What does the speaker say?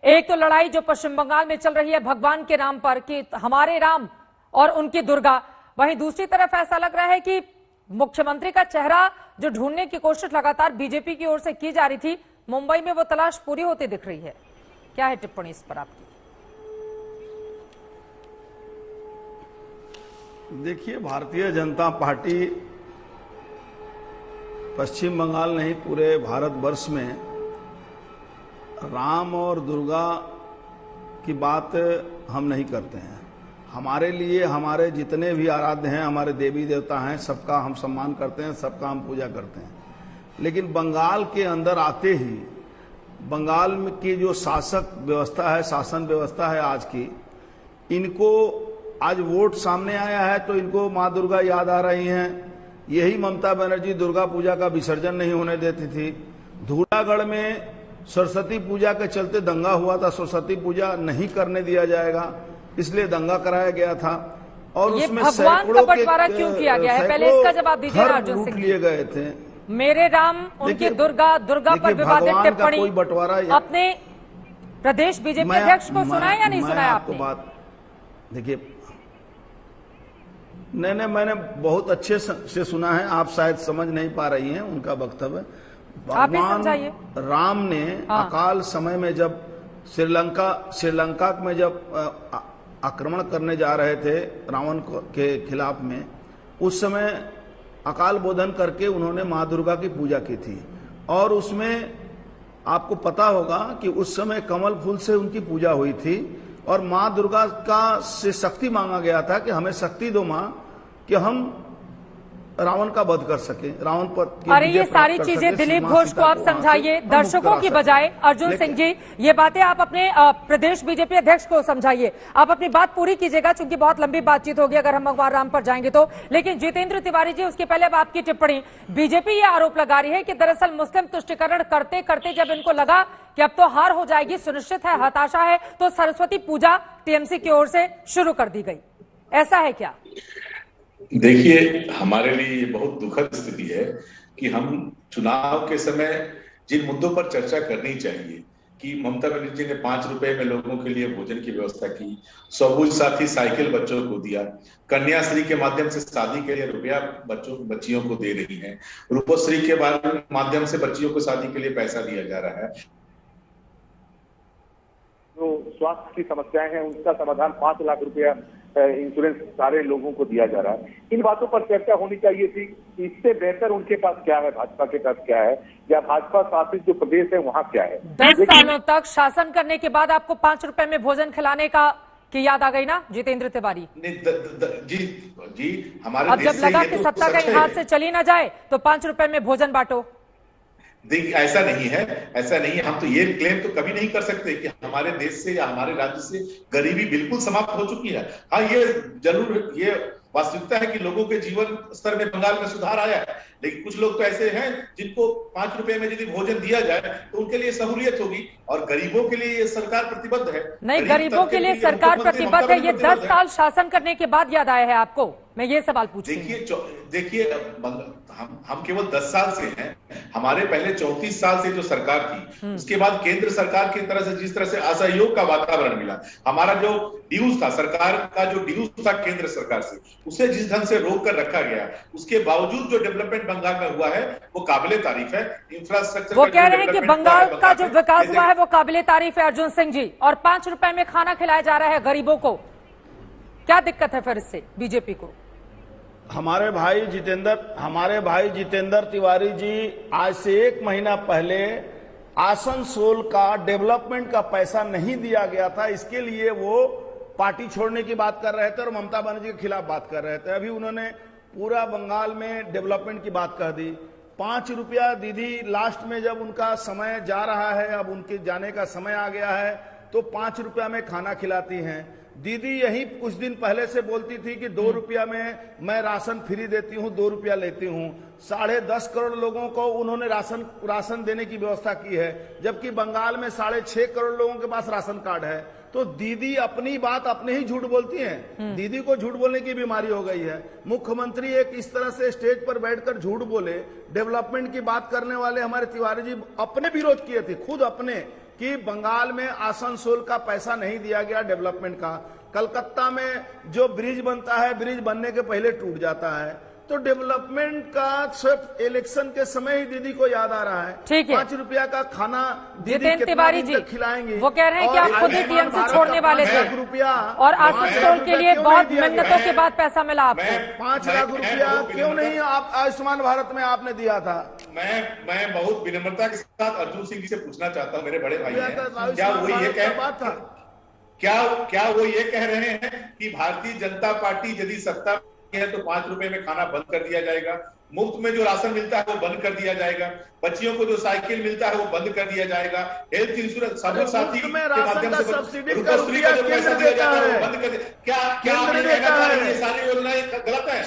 एक तो लड़ाई जो पश्चिम बंगाल में चल रही है भगवान के नाम पर कि हमारे राम और उनकी दुर्गा, वहीं दूसरी तरफ ऐसा लग रहा है कि मुख्यमंत्री का चेहरा जो ढूंढने की कोशिश लगातार बीजेपी की ओर से की जा रही थी, मुंबई में वो तलाश पूरी होती दिख रही है। क्या है टिप्पणी इस पर आपकी? देखिए, भारतीय जनता पार्टी पश्चिम बंगाल नहीं पूरे भारतवर्ष में राम और दुर्गा की बात हम नहीं करते हैं। हमारे लिए हमारे जितने भी आराध्य हैं, हमारे देवी देवता हैं, सबका हम सम्मान करते हैं, सबका हम पूजा करते हैं। लेकिन बंगाल के अंदर आते ही बंगाल में की जो शासक व्यवस्था है, शासन व्यवस्था है आज की, इनको आज वोट सामने आया है तो इनको माँ दुर्गा याद आ रही हैं। यही ममता बनर्जी दुर्गा पूजा का विसर्जन नहीं होने देती थी। धूलागढ़ में सरस्वती पूजा के चलते दंगा हुआ था, सरस्वती पूजा नहीं करने दिया जाएगा इसलिए दंगा कराया गया था। और उसमें सैकड़ों का बंटवारा क्यों किया गया है, पहले इसका जवाब दीजिए अर्जुन सिंह। लिए गए थे मेरे राम उनकी दुर्गा, दुर्गा पर विवादित टिप्पणी कोई बंटवारा अपने प्रदेश बीजेपी अध्यक्ष को सुनाया या नहीं सुनाया आपने? बात देखिए, नहीं, मैंने बहुत अच्छे से सुना है, आप शायद समझ नहीं पा रही हैं उनका वक्तव्य। भगवान राम ने अकाल समय में जब श्रीलंका में जब आक्रमण करने जा रहे थे रावण के खिलाफ में, उस समय अकाल बोधन करके उन्होंने माँ दुर्गा की पूजा की थी। और उसमें आपको पता होगा कि उस समय कमल फूल से उनकी पूजा हुई थी और माँ दुर्गा से शक्ति मांगा गया था कि हमें शक्ति दो माँ कि हम रावण का वध कर सके, रावण पर। अरे ये सारी चीजें दिलीप घोष को आप समझाइए, दर्शकों की बजाय। अर्जुन सिंह जी, ये बातें आप अपने प्रदेश बीजेपी अध्यक्ष को समझाइए। आप अपनी बात पूरी कीजिएगा क्योंकि बहुत लंबी बातचीत होगी अगर हम भगवान राम पर जाएंगे तो। लेकिन जितेंद्र तिवारी जी, उसके पहले अब आपकी टिप्पणी। बीजेपी ये आरोप लगा रही है कि दरअसल मुस्लिम तुष्टिकरण करते करते जब इनको लगा कि अब तो हार हो जाएगी, सुनिश्चित है, हताशा है, तो सरस्वती पूजा टीएमसी की ओर से शुरू कर दी गई। ऐसा है क्या? देखिए, हमारे लिए ये बहुत दुखद स्थिति है कि हम चुनाव के समय जिन मुद्दों पर चर्चा करनी चाहिए कि ममता बनर्जी ने 5 रुपए में लोगों के लिए भोजन की व्यवस्था की, सबुज साथी साइकिल बच्चों को दिया, कन्याश्री के माध्यम से शादी के लिए रुपया बच्चियों को दे रही हैं, रूपश्री के माध्यम से बच्चियों को शादी के लिए पैसा दिया जा रहा है। जो स्वास्थ्य की समस्याएं हैं उनका समाधान 5 लाख रुपया इंश्योरेंस सारे लोगों को दिया जा रहा है। इन बातों पर चर्चा होनी चाहिए थी। इससे बेहतर उनके पास क्या है, भाजपा के पास क्या है, या भाजपा शासित जो प्रदेश है वहां क्या है। 10 सालों तक शासन करने के बाद आपको 5 रुपए में भोजन खिलाने का की याद आ गई ना जितेंद्र तिवारी? जी हमारे अब जब लगा कि सत्ता कहीं हाथ से चली ना जाए तो 5 रुपए में भोजन बांटो। देखिए, ऐसा नहीं है, ऐसा नहीं है। हम तो ये क्लेम तो कभी नहीं कर सकते कि हमारे देश से या हमारे राज्य से गरीबी बिल्कुल समाप्त हो चुकी है। हाँ, ये जरूर ये वास्तविकता है कि लोगों के जीवन स्तर में बंगाल में सुधार आया है, लेकिन कुछ लोग तो ऐसे हैं जिनको 5 रुपए में यदि भोजन दिया जाए तो उनके लिए सहूलियत होगी, और गरीबों के लिए ये सरकार प्रतिबद्ध है। नहीं, गरीबों के लिए सरकार प्रतिबद्ध है, ये 10 साल शासन करने के बाद याद आया है आपको? मैं ये सवाल पूछती हूं। देखिए, हम केवल 10 साल से हैं, हमारे पहले 34 साल से जो सरकार थी, उसके बाद केंद्र सरकार की तरह से जिस तरह से असहयोग का वातावरण मिला, हमारा जो ड्यूज था, सरकार का जो ड्यूज था केंद्र सरकार से, उसे जिस ढंग से रोक कर रखा गया, उसके बावजूद जो डेवलपमेंट बंगाल में हुआ है वो काबिले तारीफ है। इंफ्रास्ट्रक्चर वो कह रहे हैं कि बंगाल का जो विकास हुआ है वो काबिले तारीफ है अर्जुन सिंह जी, और 5 रुपए में खाना खिलाया जा रहा है गरीबों को। क्या दिक्कत है फिर इससे बीजेपी को? हमारे भाई जितेंद्र तिवारी जी आज से 1 महीना पहले आसनसोल का डेवलपमेंट का पैसा नहीं दिया गया था, इसके लिए वो पार्टी छोड़ने की बात कर रहे थे और ममता बनर्जी के खिलाफ बात कर रहे थे। अभी उन्होंने पूरा बंगाल में डेवलपमेंट की बात कह दी। 5 रुपया दीदी लास्ट में जब उनका समय जा रहा है, अब उनके जाने का समय आ गया है, तो 5 रुपया में खाना खिलाती हैं। दीदी यही कुछ दिन पहले से बोलती थी कि 2 रुपया में मैं राशन फ्री देती हूं, 2 रुपया लेती हूं। 10.5 करोड़ लोगों को उन्होंने राशन देने की व्यवस्था की है, जबकि बंगाल में 6.5 करोड़ लोगों के पास राशन कार्ड है। तो दीदी अपनी बात अपने ही झूठ बोलती हैं। दीदी को झूठ बोलने की बीमारी हो गई है। मुख्यमंत्री एक इस तरह से स्टेज पर बैठकर झूठ बोले, डेवलपमेंट की बात करने वाले हमारे तिवारी जी अपने विरोध किए थे, खुद अपने, कि बंगाल में आसनसोल का पैसा नहीं दिया गया डेवलपमेंट का। कलकत्ता में जो ब्रिज बनता है, ब्रिज बनने के पहले टूट जाता है। तो डेवलपमेंट का सिर्फ इलेक्शन के समय ही दीदी को याद आ रहा है। ठीक है। 5 रुपया का खाना दीदी जितेंद्र कितना तिवारी दिन जी तक खिलाएंगे? वो कह रहे हैं कि आप खुद ही टीएमसी छोड़ने वाले थे रुपया और आसनसोल के लिए बहुत मेहनतों के बाद पैसा मिला आपको। 5 लाख रुपया क्यों नहीं आप आयुष्मान भारत में आपने दिया था? मैं बहुत विनम्रता के साथ अर्जुन सिंह जी से पूछना चाहता हूं, मेरे बड़े भाई हैं, क्या वो ये कह रहे हैं कि भारतीय जनता पार्टी यदि सत्ता में है तो 5 रुपए में खाना बंद कर दिया जाएगा, मुफ्त में जो राशन मिलता है वो बंद कर दिया जाएगा, बच्चियों को जो साइकिल मिलता है वो बंद कर दिया जाएगा, हेल्थ इंश्योरेंस सबक साथी के माध्यम से रूपश्री का जो पैसा दिया जाता है वो बंद कर दिया। क्या आप ये कहना चाह रहे हैं ये सारी योजनाएं गलत है?